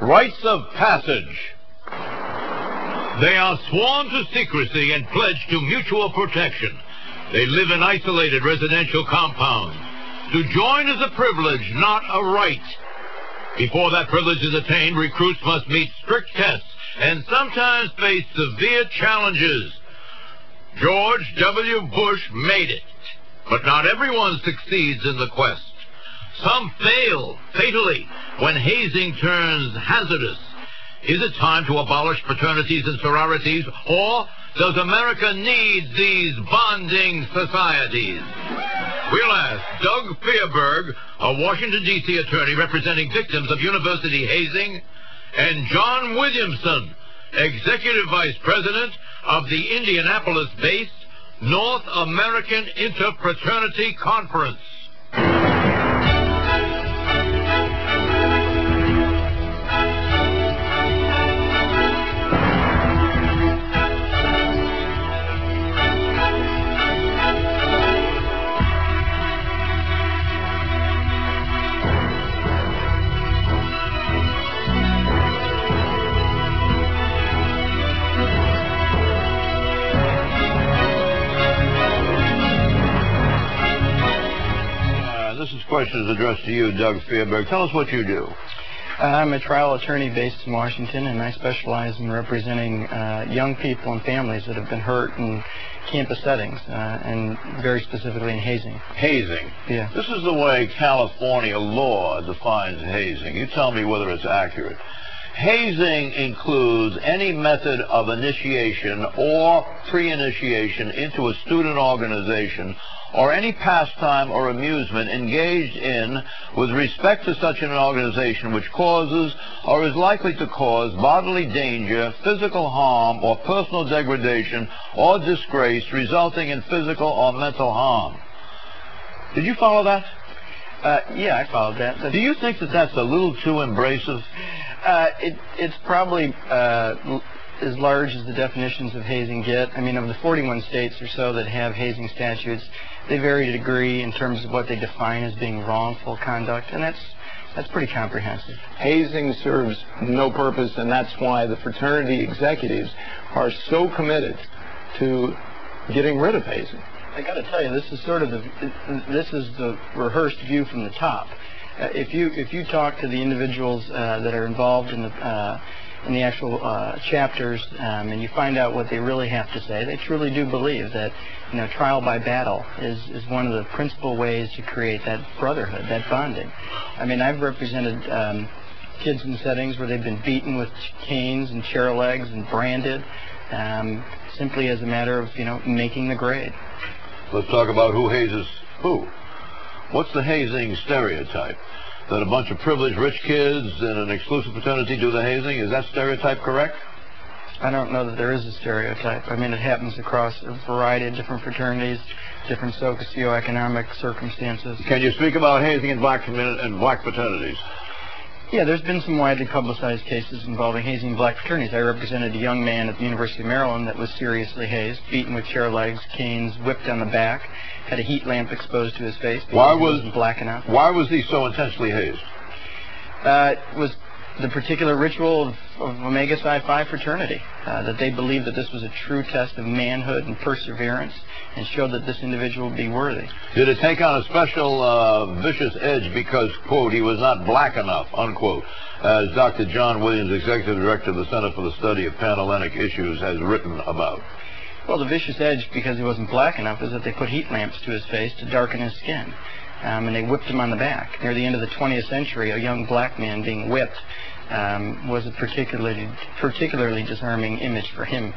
Rites of passage. They are sworn to secrecy and pledged to mutual protection. They live in isolated residential compounds. To join is a privilege, not a right. Before that privilege is attained, recruits must meet strict tests and sometimes face severe challenges. George W. Bush made it, but not everyone succeeds in the quest. Some fail fatally when hazing turns hazardous. Is it time to abolish fraternities and sororities, or does America need these bonding societies? We'll ask Doug Fierberg, a Washington, D.C. attorney representing victims of university hazing, and John Williamson, executive vice president of the Indianapolis-based North American Interfraternity Conference. This question is addressed to you, Doug Fierberg. Tell us what you do. I'm a trial attorney based in Washington, and I specialize in representing young people and families that have been hurt in campus settings, and very specifically in hazing. Hazing? Yeah. This is the way California law defines hazing. You tell me whether it's accurate. Hazing includes any method of initiation or pre-initiation into a student organization or any pastime or amusement engaged in with respect to such an organization which causes or is likely to cause bodily danger, physical harm, or personal degradation or disgrace resulting in physical or mental harm. Did you follow that? Yeah, I followed that. Do you think that that's a little too embracive? It's probably as large as the definitions of hazing get. I mean, of the 41 states or so that have hazing statutes, they vary to degree in terms of what they define as being wrongful conduct, and that's pretty comprehensive. Hazing serves no purpose, and that's why the fraternity executives are so committed to getting rid of hazing. I got to tell you, this is sort of the rehearsed view from the top. If you talk to the individuals that are involved in the actual chapters, and you find out what they really have to say, they truly do believe that, you know, trial by battle is one of the principal ways to create that brotherhood, that bonding. I mean, I've represented kids in settings where they've been beaten with canes and chair legs and branded, simply as a matter of, you know, making the grade. Let's talk about who hazes who. What's the hazing stereotype? That a bunch of privileged rich kids in an exclusive fraternity do the hazing? Is that stereotype correct? I don't know that there is a stereotype. I mean, it happens across a variety of different fraternities, different socioeconomic circumstances. Can you speak about hazing in black fraternities? Yeah, there's been some widely publicized cases involving hazing in black fraternities. I represented a young man at the University of Maryland that was seriously hazed, beaten with chair legs, canes, whipped on the back, had a heat lamp exposed to his face because he wasn't black enough. Why was he so intensely hazed? It was the particular ritual of Omega Psi Phi fraternity, that they believed that this was a true test of manhood and perseverance and showed that this individual would be worthy. Did it take on a special vicious edge because, quote, he was not black enough, unquote, as Dr. John Williams, Executive Director of the Center for the Study of Panhellenic Issues, has written about? Well, the vicious edge, because he wasn't black enough, is that they put heat lamps to his face to darken his skin. And they whipped him on the back. Near the end of the 20th century, a young black man being whipped was a particularly disarming image for him